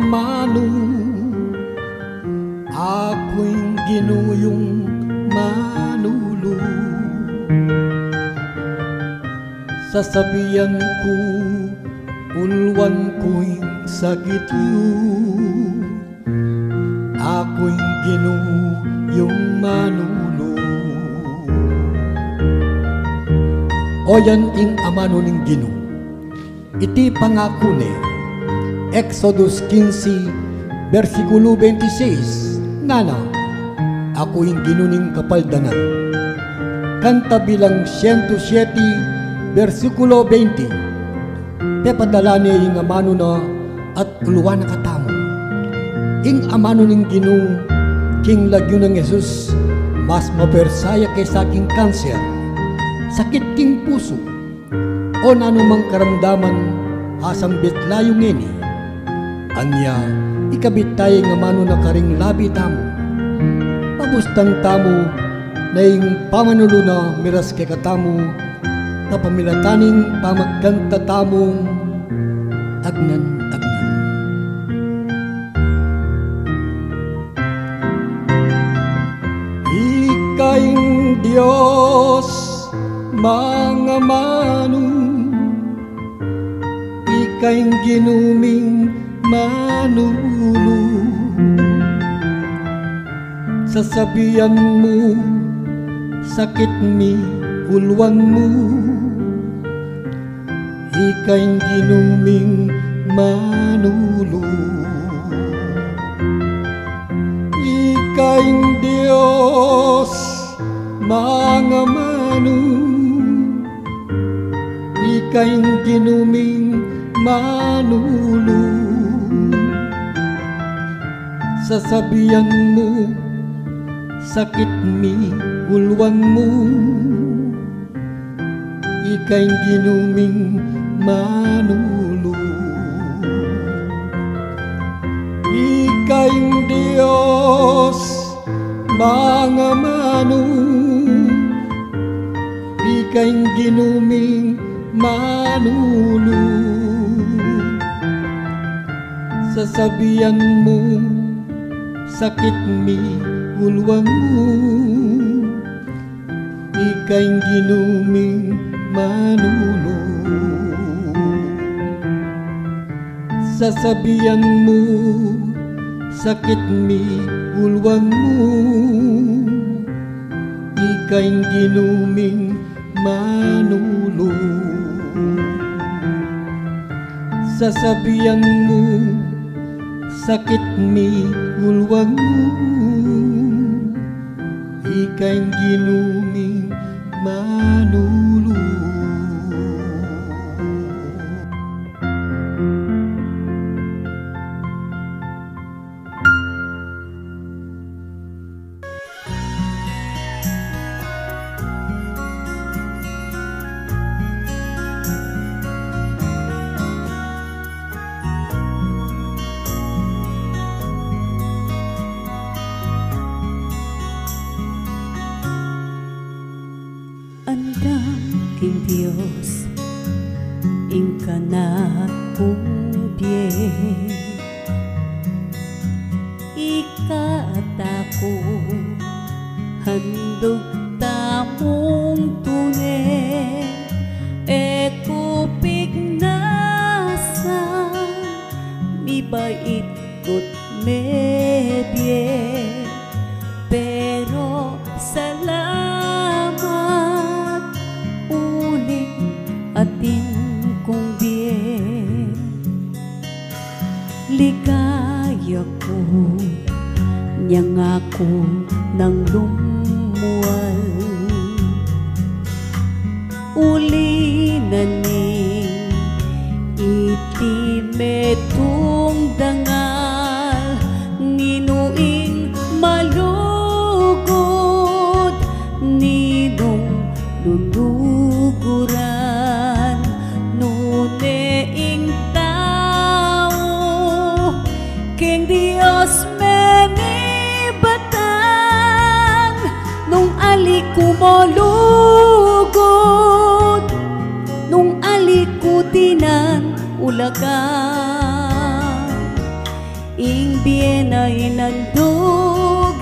amano, ako'y ginuyong manulo. Sasabihan ko, ulwan ko'y sakit yun, ako'y ginuyong manulo. O yan ing amano ning Ginoo, iti pangako ni Exodus 15 versikulo 26, ngana ako ing ginuning kapaldanan. Kanta bilang 107 versikulo 20, pepadala niya ing amano na at uluan na katamo. Ing amano ning Ginoo king lagyo ng Jesus mas mapersaya kaysa king kanser, sakit king puso, o nanumang karamdaman asang bitlayong ngeni. Anya, ikabit tayo nga mano na karing labi tamo. Pabustang tamo na ing pamanulo na miras kay katamo, kapamilataning pamagkanta tamong agnan-agnan. Ikaing Diyos mga mano, ikaing ginuming manulo. Sasabihan mo, sakit mi ulwan mo, ikaing ginuming manulo. Ikaing Diyos mga mano, ikaing ginuming manulo. Sasabihan mo, sakit mi ulwan mo, ikaing ginuming manulo. Ikaing Diyos mga mano, ikaing ginuming manulo. Sasabihan mo, sakit mi ulwan mo, ikaing ginuming manulo. Sasabihan mo, sakit mi ulwan mo, ikaing ginuming manulo. Sasabihan mo, sakit mi ulwan mo, ikaing ginuming manulo. King Diyos, ingka na kumpye, ikatako handog tamong tune, ekupig nasa mibait kot medye, pero salamat ulit atin kong biye. Ligaya ko niyang ako ng lumuwal, uli na ning itimetong dangal, ninuing malugod, ninong luluguran, nuneing tao, King Dios menibatan, nung alikumolugod, nung alikutinan ulagan, ing bien ay nandog,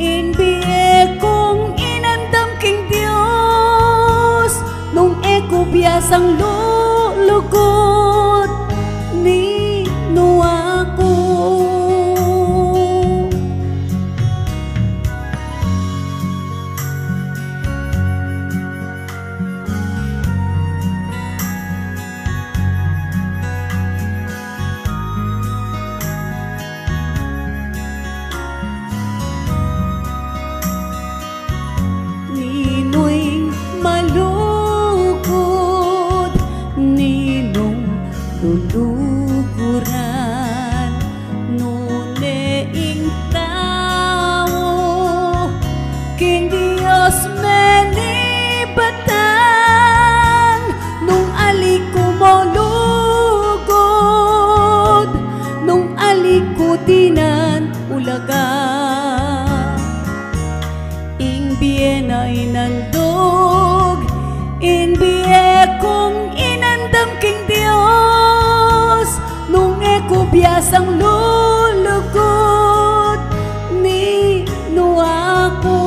in bie kong inandam king Dios, nung eko biasang lulugod ni nuako. Nino'y malugod, ninong luluguran, nuneing tao, king Dios menibatan, nung aliko mo lugod, nung aliko dinan ulaga. Bien ay nandog, in bie kong inandam king Dios, nung eko biasang lulugod ni nuako.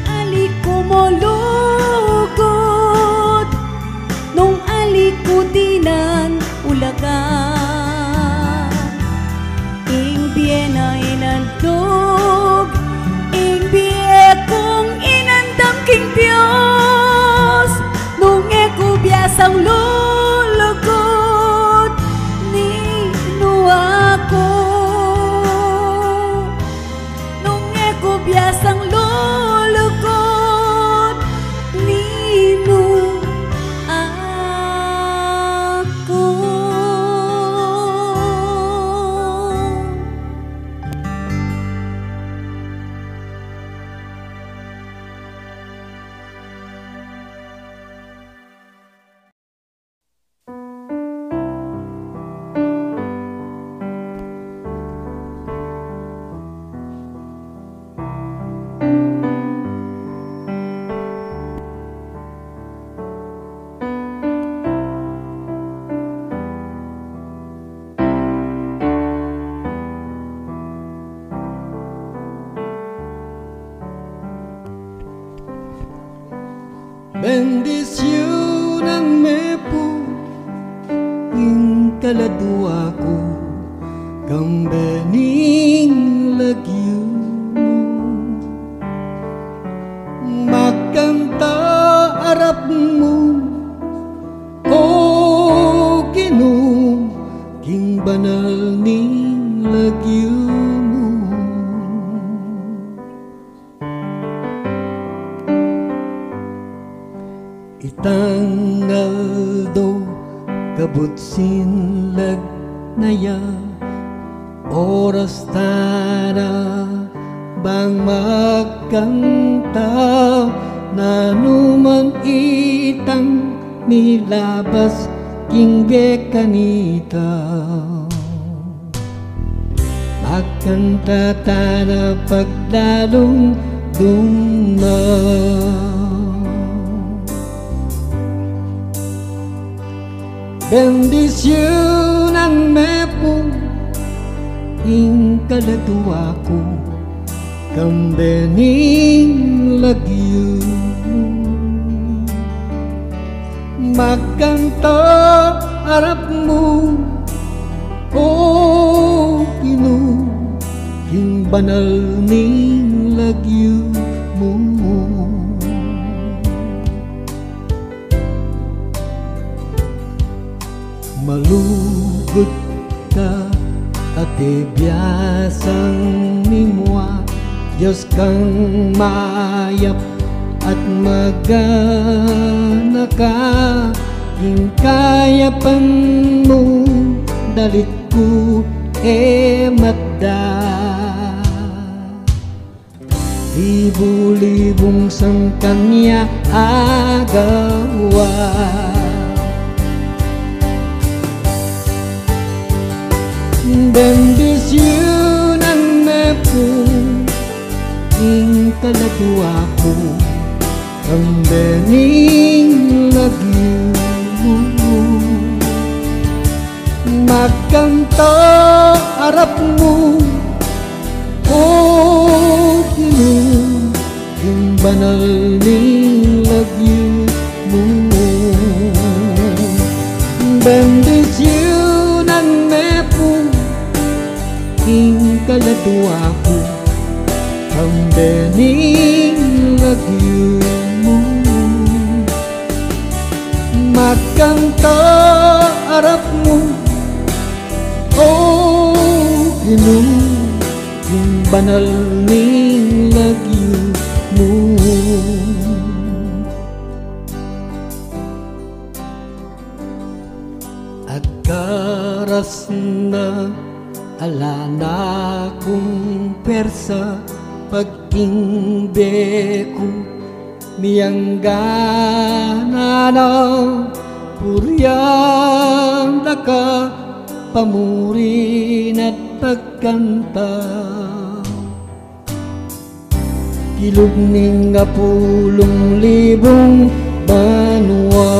Aliko mo lugod, nung aliko dinan ulaga. Bien ay nandog, ing bie kong inandam king Dios, nung eko biasang lulugod ni nuako. Nung eko biasang lulugod ni nuako. Bendisyoname po ing kaladwa ko, kambening lagyo mo, magkanta arap mo, o Ginoo, king banal ning lagyo mo. Itanggal do kabut sinlag naya, oras tana bang magkanta, nanuman itang milabas king bekanita. Magkanta tana paglalong duma. Bendisyonan me po ing kaladwa ko, kambening lagyo mo, magkanta arap mo, o Ginoo, ing banal ning lagyo mo. Malugod ka ate biasang nimwa, Diyos kang mayap at magana ka, ing kayapan mo dalit ko matda. Libu-libong sang kanya agawa, bendisyonan me po ing kaladwa ko, kambening magkanta arap mo, o Ginoo, yung banal ning lagyo mo. Bendisyon ang mepo, ing kaladwa ko, ang bening lagyo mo. Magkanta arap mo, o Ginoo, yung banal ning lagyo mo. At karas na alana kong persa, pag-ingbe ko miyanggana na puryang daka pamurin at pagkanta. Kilog ning nga pulong libong banwa,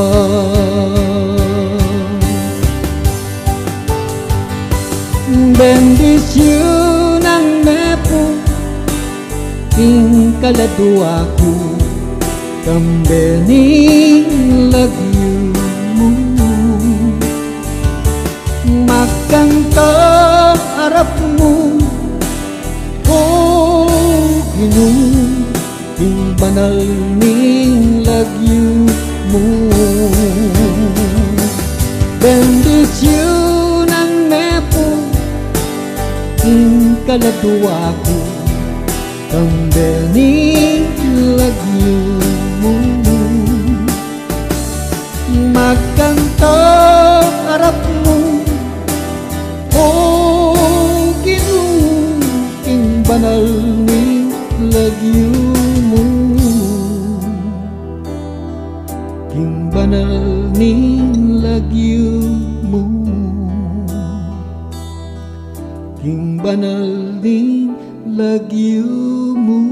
bendisyon ang mepo, ing kaladwa ko, kambening lagyo mo. Magkanta arap mo, o Ginoo, ing banal ning lagyo mo. Bendisyon ang mepo, ing kaladwa ko, kambening lagyo mo. Magkanta arap mo, o Ginoo, ing banal ning lagyo mo, ing banal ning lagyo mo, ing banal ning lagyo mo.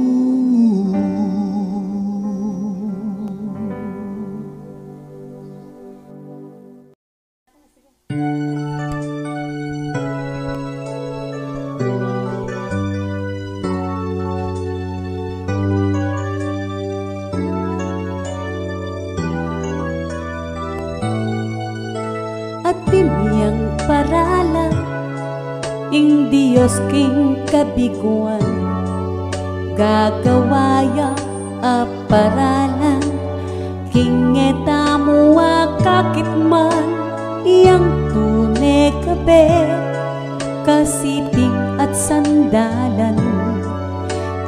At tiniyang paralan, ing Diyos king kabiguan, gagawaya a paralan, king etamo a kakitman, iyang tune kabe, kasiping at sandalan,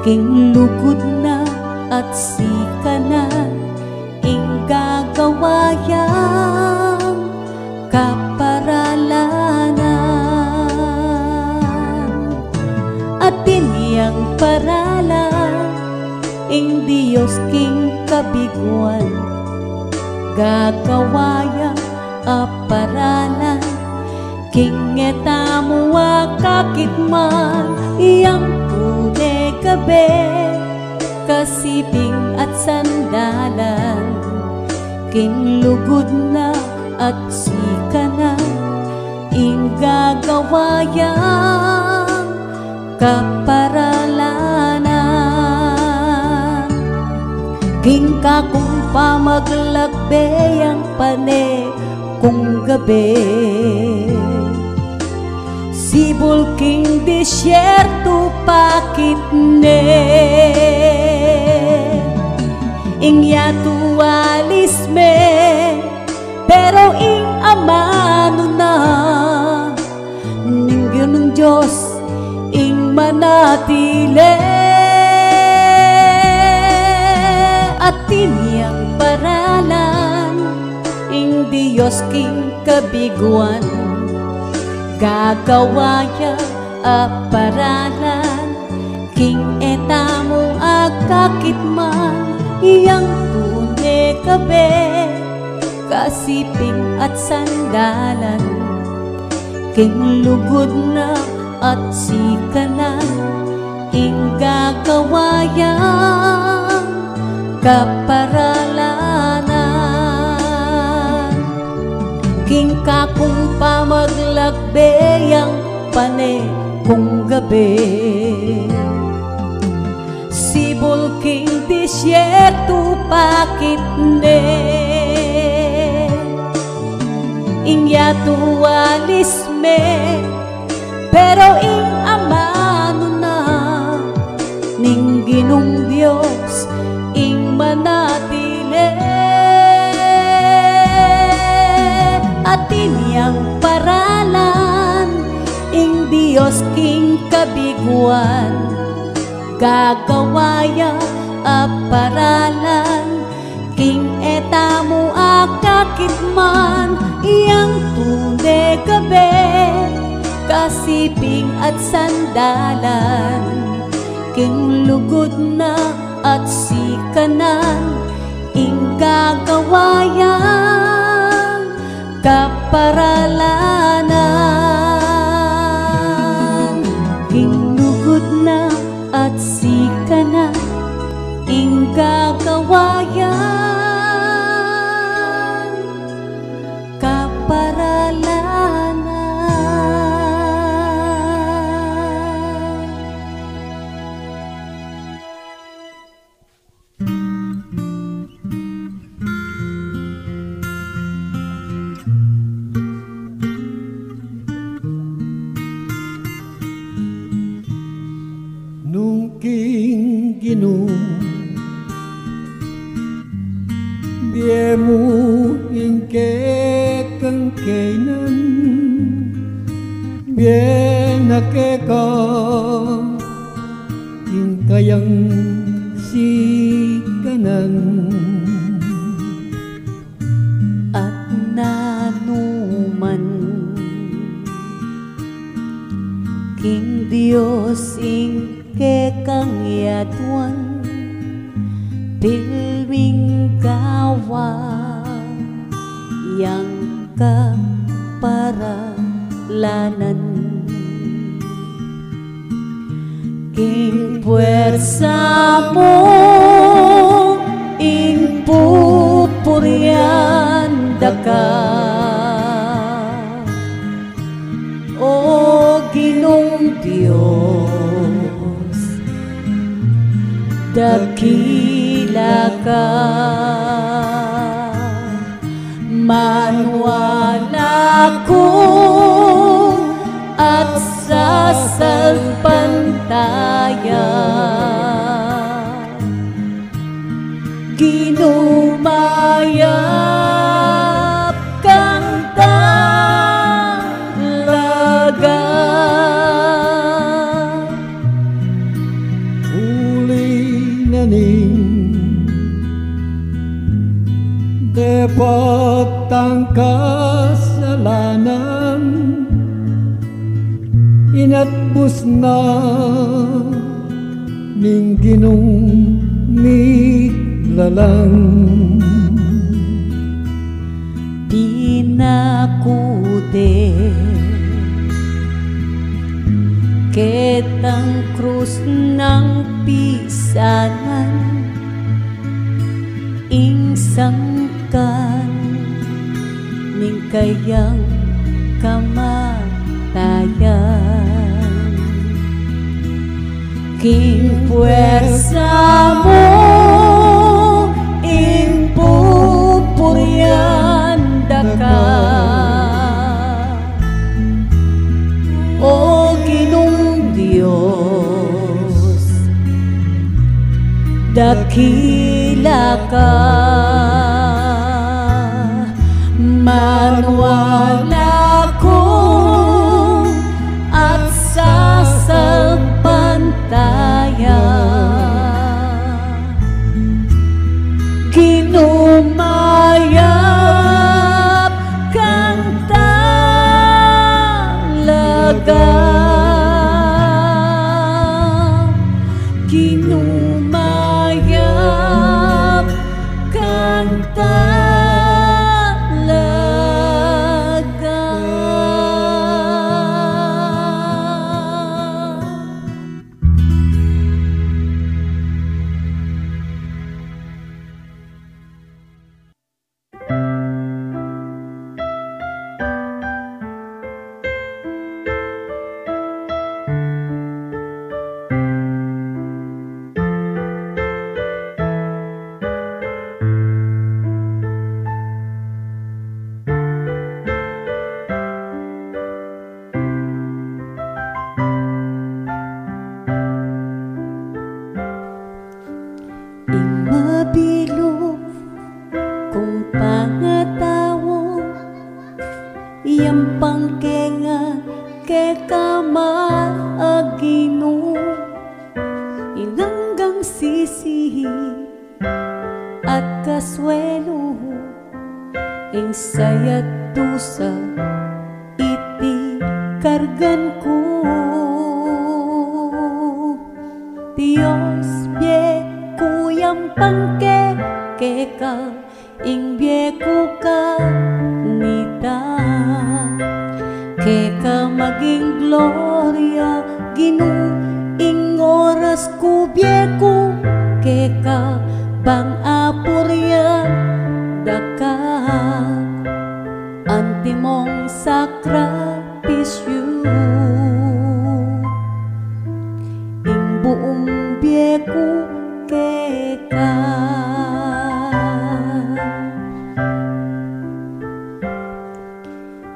king lugod na at sikanan, ing gagawayang kaparalanan. At tiniyang paralan, ing Diyos king kabiguan, gagawaya a paralan, king etamo a kakitman, iyang tune kabe, kasiping at sandalan, king lugod na at sikanan, ing gagawayang kaparalanan. King kakong pamaglakbeyang pane kung gabi, sibol king disyerto pakitne, ing yatu alis me, pero ing amano na, ninggyo ng Diyos ing manatili. At tiniyang paralan, ing Diyos king kabiguan, gagawaya a paralan, king etamo a kakitman, iyang tune kabe, kasiping at sandalan, king lugod na at sikanan, ing gagawayang kaparalanan. King kakong pamaglakbe pane kung gabi. Sibol king disyerto pakit ne Inya tuwalis me pero ing amano na ning Ginong Dios ing manatili at inyang paralan ing Dios king kabiguan gagawaya aparalan king etamu akakitman iyang tunay gabi kasiping at sandalan king lugod na at sikanan ing gagawayang kaparalanan king lugod na at sikanan ing gagawayang kaparalanan. Nung king Ginoo biemu ingke kengkainan bien nakeka ingkayang si kanan At nanuman king Dios ing kekangyatuan pilwing gawa yang kaparalanan king puwersa mo ing pupuryan daka o Ginong Dios dakila ka manwala ko at sasalpantaya ginumayap kang talaga dapat ang kasalanan inatbus na ning Ginong nilalang pinakude ketang krus ng pisanan ing sangkan ning kayang kamatayan king puwersa mo ing pupuryan daka o Ginong Dios dakila ka manwala ko at sasalpantaya ginumayap kang talaga ginumayap kang talaga nga tawo iyang pangkenga ke kamagino inanggang sisihi at kaswelo ing sayat dusa iti kargan ko. Dios bie kuyang pangke keka ing bie kuka nita keka maging gloria Ginu ing oras ku bie ku keka bang apuryan daka antimong sakripisyo ing buong bieku keka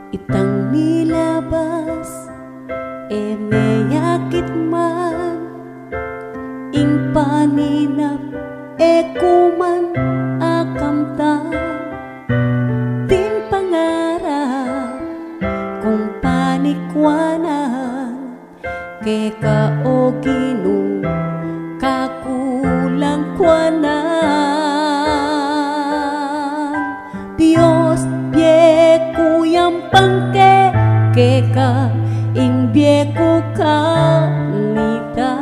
itang nilabas meyakit man ing paninap kuman akamta ting pangarap kung panikwanan keka o Ginu kakulang kwanan Dios bie kuyang pangke keka ing bie ku kanita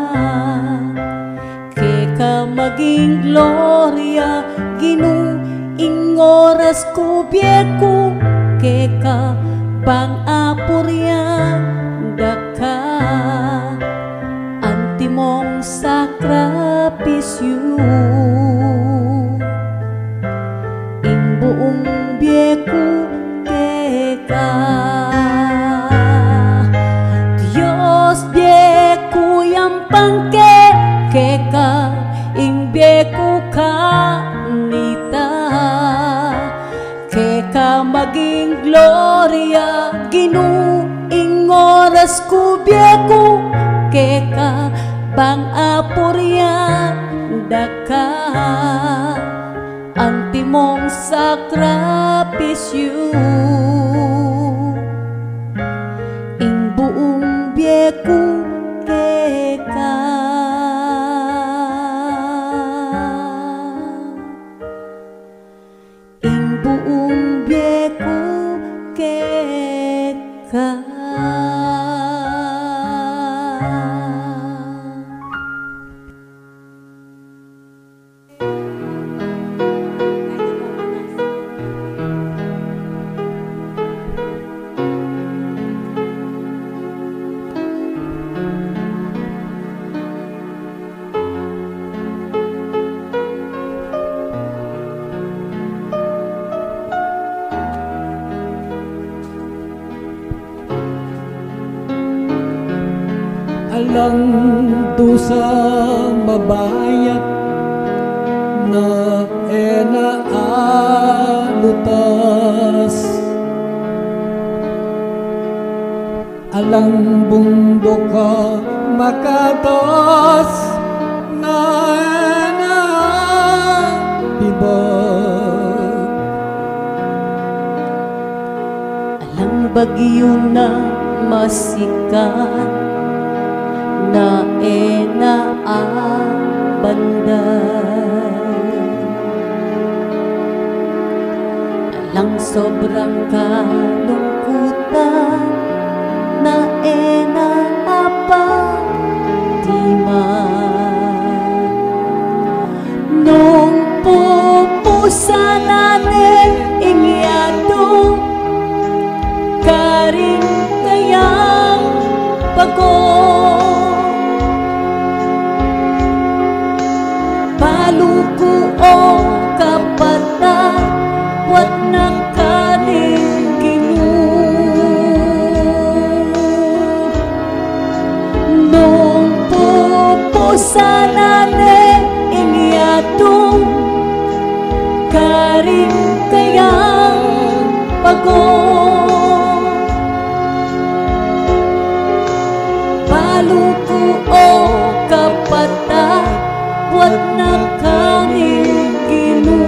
keka maging gloria Ginu ing oras ku bie ku keka bang apuryan daka antimong sakripisyo ing buong bie ku keka Dios bie kuyang pangke keka ing bie ku kanita keka maging gloria Ginu ing oras ku bie ku keka bang apuryan daka antimong sakripisyo ing buong bie ku keka ing buong bie ku keka alang dusa mabayat na enaalutas alang bundok ka makatas na enatibag alang bagyo na masikat na banda alang sobrang kalungkutan na napatiman nung pupusanan ingyado karing kayang pagod paluku o kapatay wat nakaling Ginu nung pupusanan inyatong karing kayang pagod paluku o kapatay wat nakaling Ginu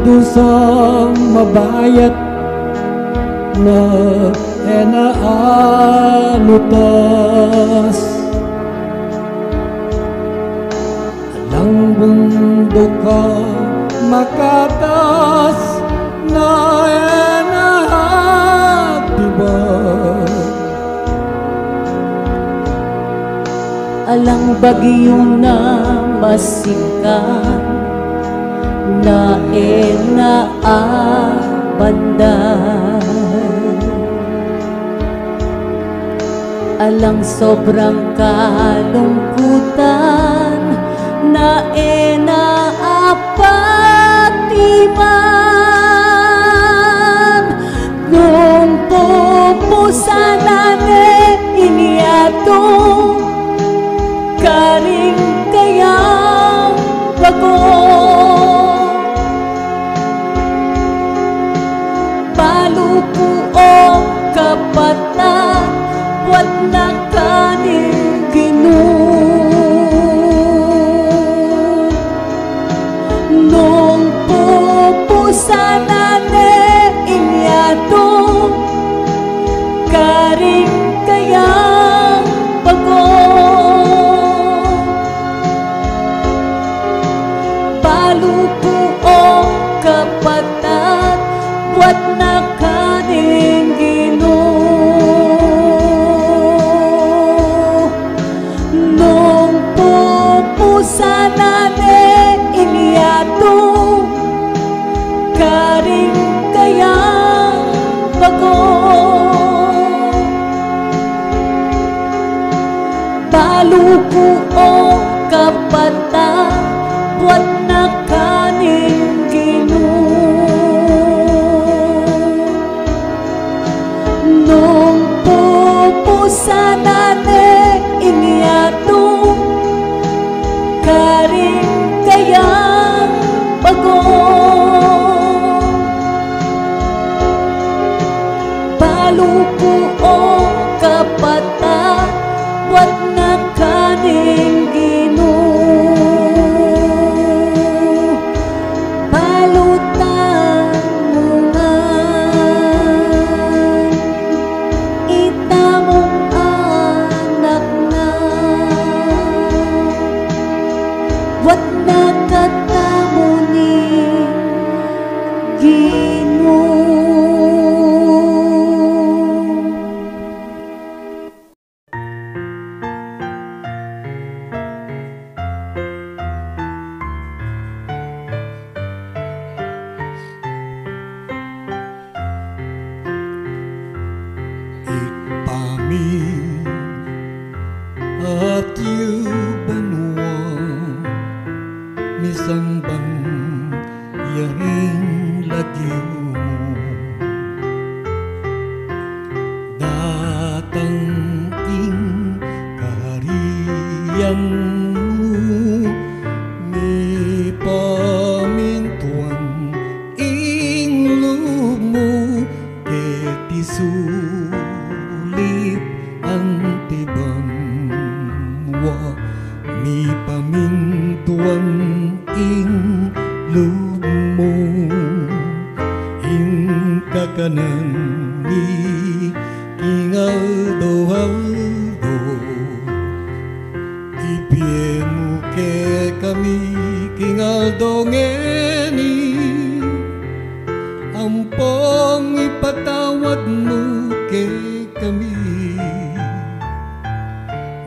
dusang mabayat na enaanutas alang bundok ka makatas na enahatibat alang bagyo na masingkan na enaabandan alang sobrang kalungkutan na enaapatiman nung pupusanan iniato karing kayang bago palupo o kapatan buat na kaning Ginoo nung pupusanan inyato karing kayang bago palupo o kapatan buat na kaning Ginoo nung pupusanan iniato karing kayang bago palupo o kapatan buat na kaning Ginoo nung pupusanan iniato karing kayang bago palupo o kapatan buat na kaning Ginoo palutan mo nga itamong anak na buat na katamo ni Ginoo. Ipami at yubanwa misambang yaring lagyo datang ing kaharian mi pamintuan ing lumo keti sulit ang tibangwa mi pamintuan ing lumo ing kakanan ni kingaldo-aldo ipiemu ke kami kingaldo ngeni ampong ipatawad mo ke kami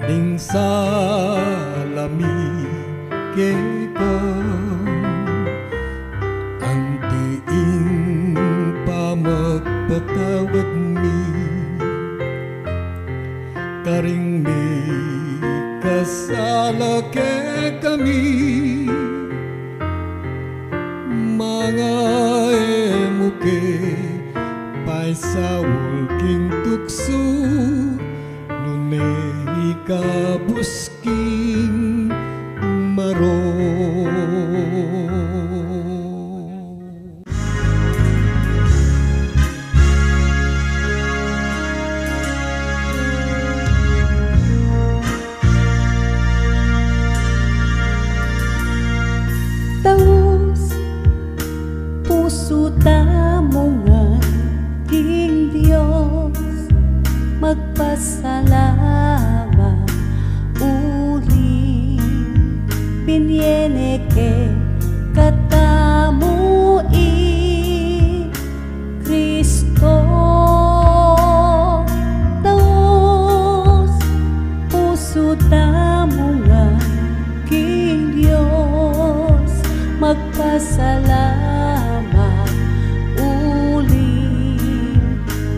ding salami ke ka antiin pa magpatawad mi karing mi kasala ke kami mga emuke paisawol king tukso nune ikabusking maro Taus Biniene que katamu Kristo taos puso tamo nga king Diyos magpasalamat uli.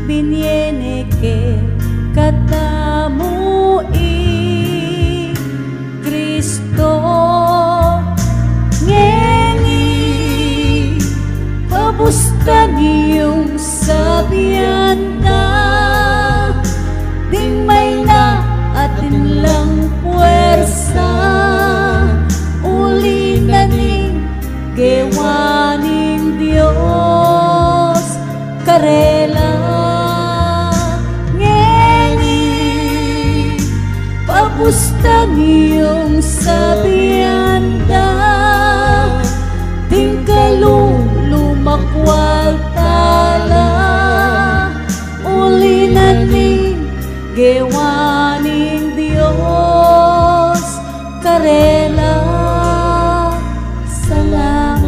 Biniene que katamu Kristo ngengi pabusta niyong sabianda ding may na atin lang puwersa uli na ning gewaning Diyos karela pabusta niyong sabianda ting kalulumakwal tala uli na ning gewaning Diyos karela salamat.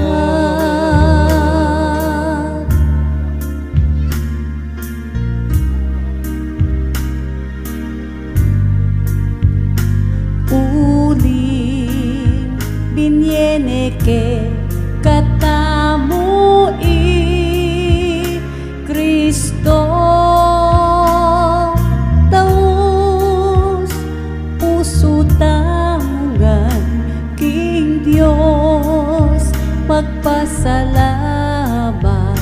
Biniene que katamu Kristo taos puso tangan king Diyos magpasalamat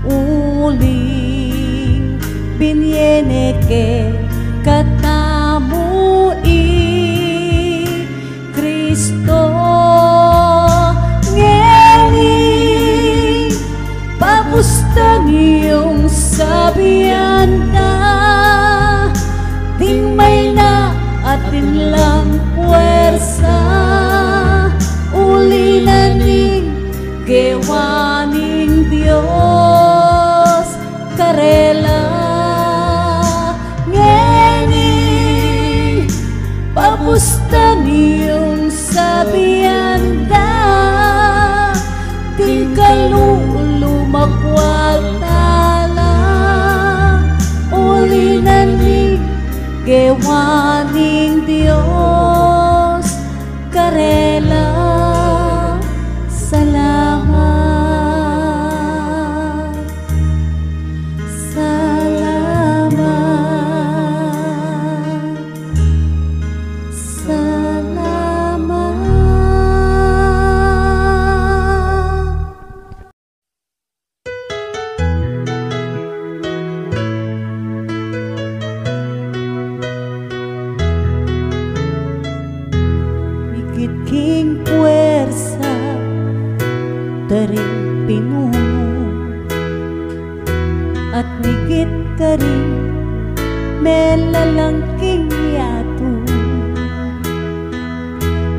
uling. Biniene que katamu Kristo ngeni pabusta niyong sabianda ding may na atin lang puwersa uli na ning gewaning Diyos karela ngeni pabusta niyong sabianda di kalulumakwal tala uli na ning gewaning Diyos karela salamat salamat salamat. Migit king puwersa daring pinuno at migit ka rin melalangking yato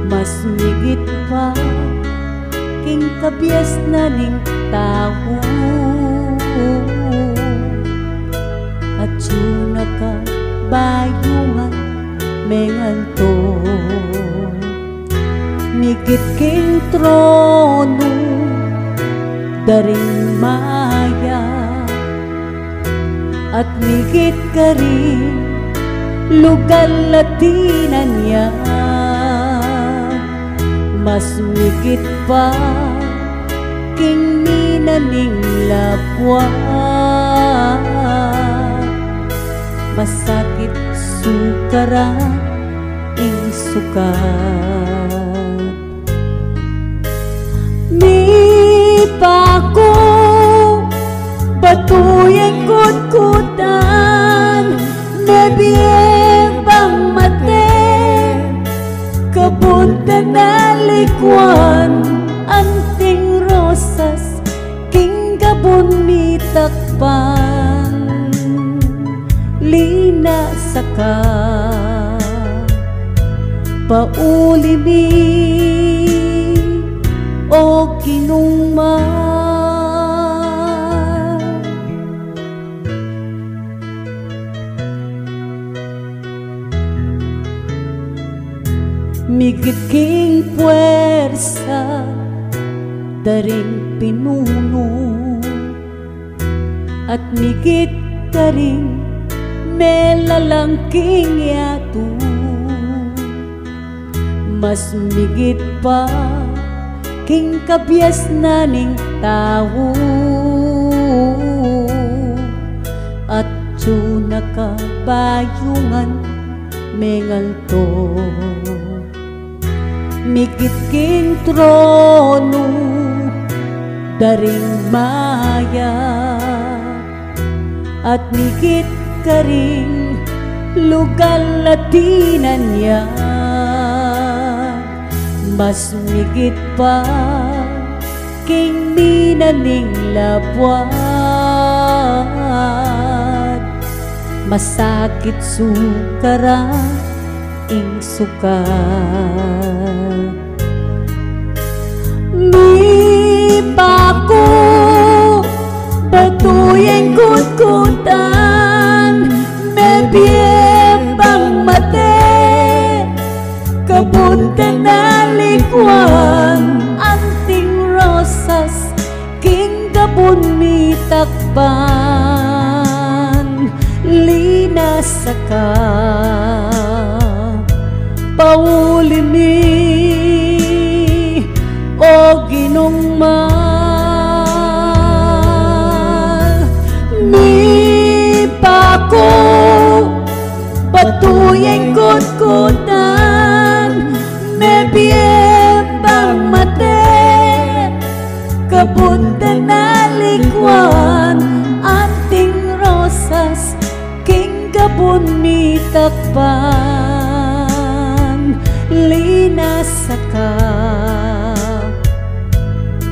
mas migit pa king kabyas na ning tao at yun ka bayungan menganto migit king trono daring maya at migit ka rin lugar latinan niya mas migit pa king minaning lapwa masakit sukaran ing sukat mi pako batuyeng kutkutan nebiyebang mate kabunta na likuan anting rosas king gabon mi takpan lina saka pauli mi o kinungman migit king puwersa bayar sa daring pinuno, at migit ka rin melalangking yato, mas migit pa king kabyas na ning tao, at nakabayungan mengalto, migit king trono daring maya, at migit ka ring lugar latinan niya, mas migit pa king minaning labuan, masakit sukara ing sukat. Mi pako batuyeng kutkutan, me biyembang mate kabuntan na likwan, anting rosas king gabon mi takpan, linas ka pauli mi o ginungmal. Mi pako patuyeng kutkutan, me biyembang mate kabuntan na likwan, anting rosas king gabon mi takpan, linas ka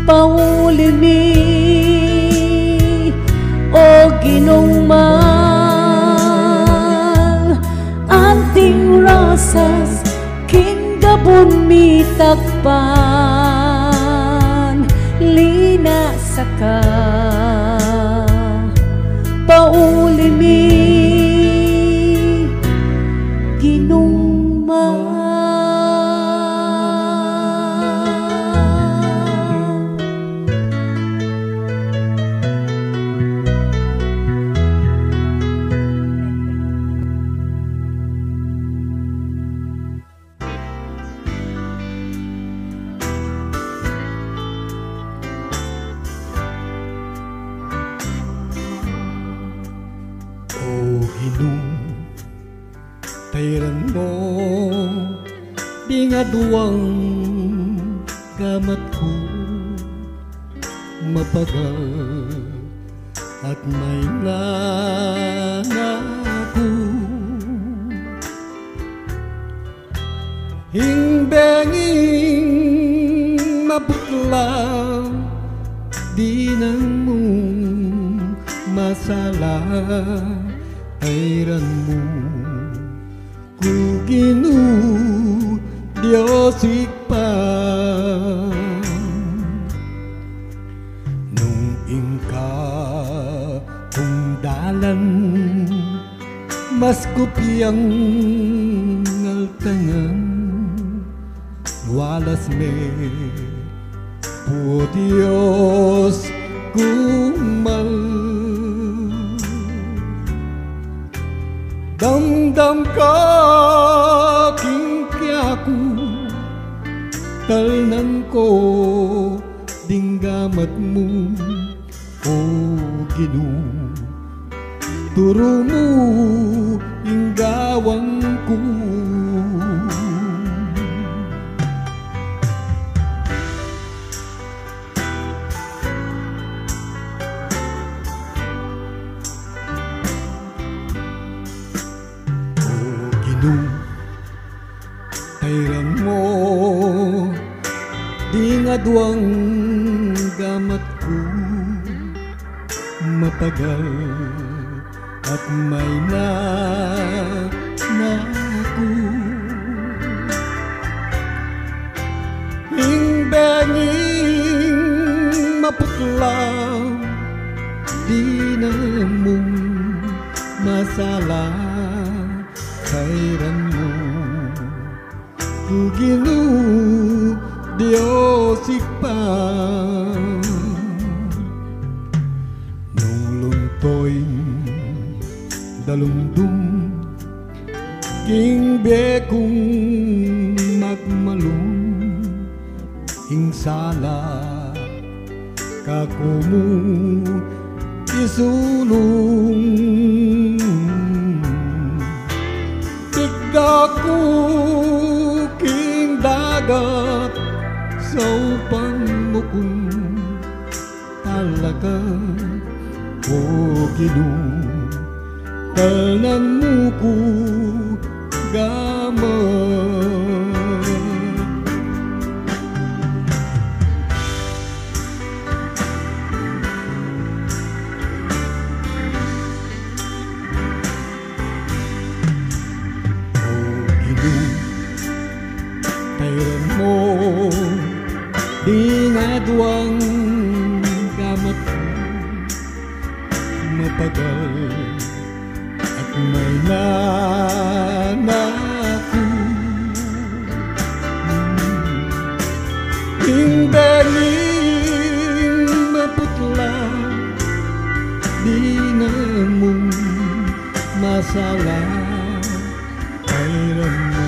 pauli mi o ginungmal, anting rosas king gabon mi takpan, linas ka pauli mi ginungmal. Tayran mo di nga duwang gamat ko mapagal at may nanako, hingbenging maputla di nang mong masala, tayran mo Ginu Diyos ikpan, nung ingka kung dalan mas kupiyang ngaltangan, walas me po Diyos kumal. Damdam ka kingkyaku, talnan ko dinggamat mo, o Ginoo, turo mo inggawang ko. Tayran mo di nga duwang gamat ko mapagal at may nanako, hingbenging maputla di na mong masala, tayran mo Ginoo Diyos ikpan nung luntoy dalumdum king bekong magmalum ing sala kakumu isulong tigdaku king dagat sa upang mukong talaga o Ginoo tanan mo ko gamay. Kailan mo dinadwang gamat mapagal at may nanako hinggaling maputla di na mong masala kailan mo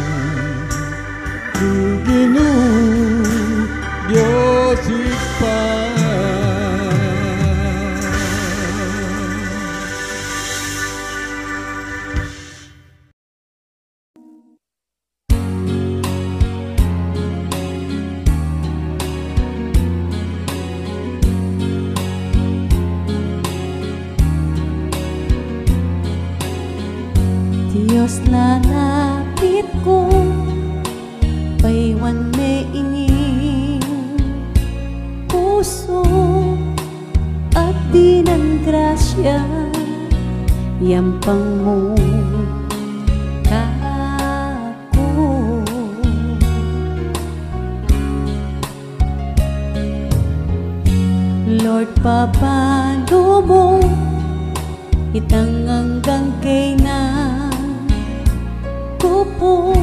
Ginoo Diyos ikpan. Diyos lalapit ko paiwan may ining puso at di ng grasya yampang mo kako Lord papalo mo itang hanggang kay na kupo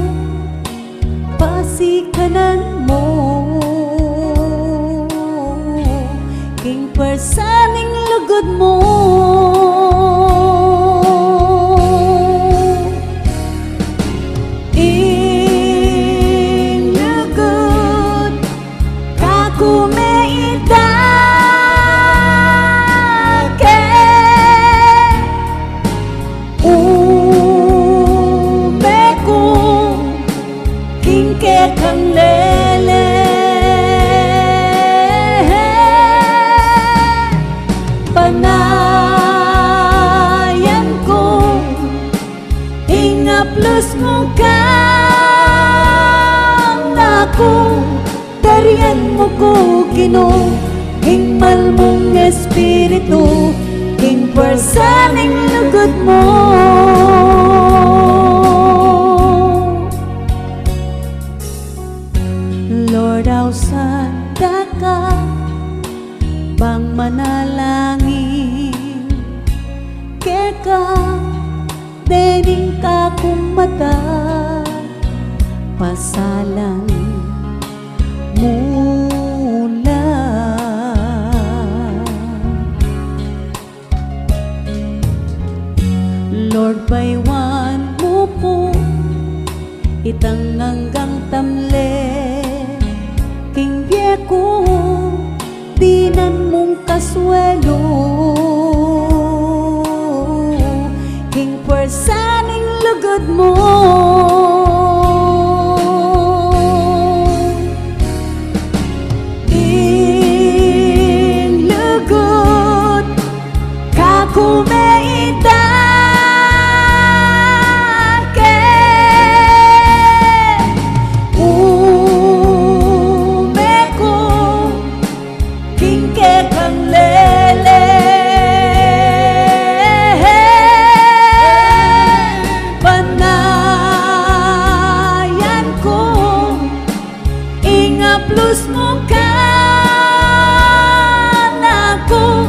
pasikanan mo king persaning lugod mo in lugod kakumeitake umeko kingke kang lele panayan ko ingaplos mo kang ako tarian mo ko Ginoo hingmal mong espiritu king persaning lugod mo Lord, ausan ka bang manalangin keka dening ka kung mata pasalan mula Lord, paiwan mo po itang hanggang tamle king bieko dinan mong kaswelo king persaning lugod mo in lugod kakumeitake kang lele panayan ko ingaplos mo ka nako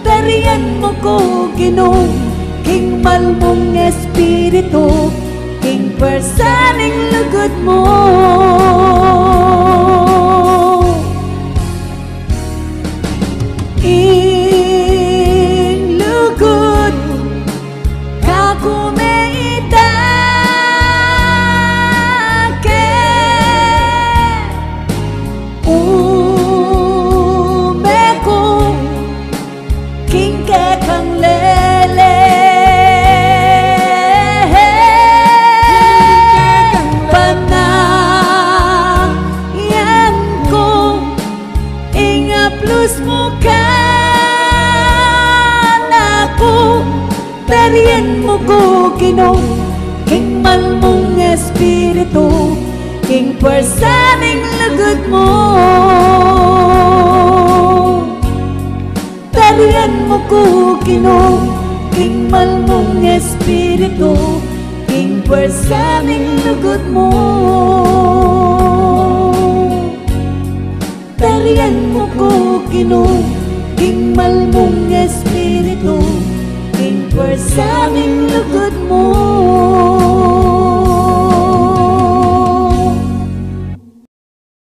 tarian mo ko Ginoo hingmal mong espiritu king persaning lugod mo Tarian mo ko Ginoo, king malmong espiritu, king pwersaming lugod mo. Tarian mo ko Ginoo, king malmong espiritu, king pwersaming lugod mo. Tarian mo ko Ginoo, king malmong espiritu, king pwersaming lugod mo.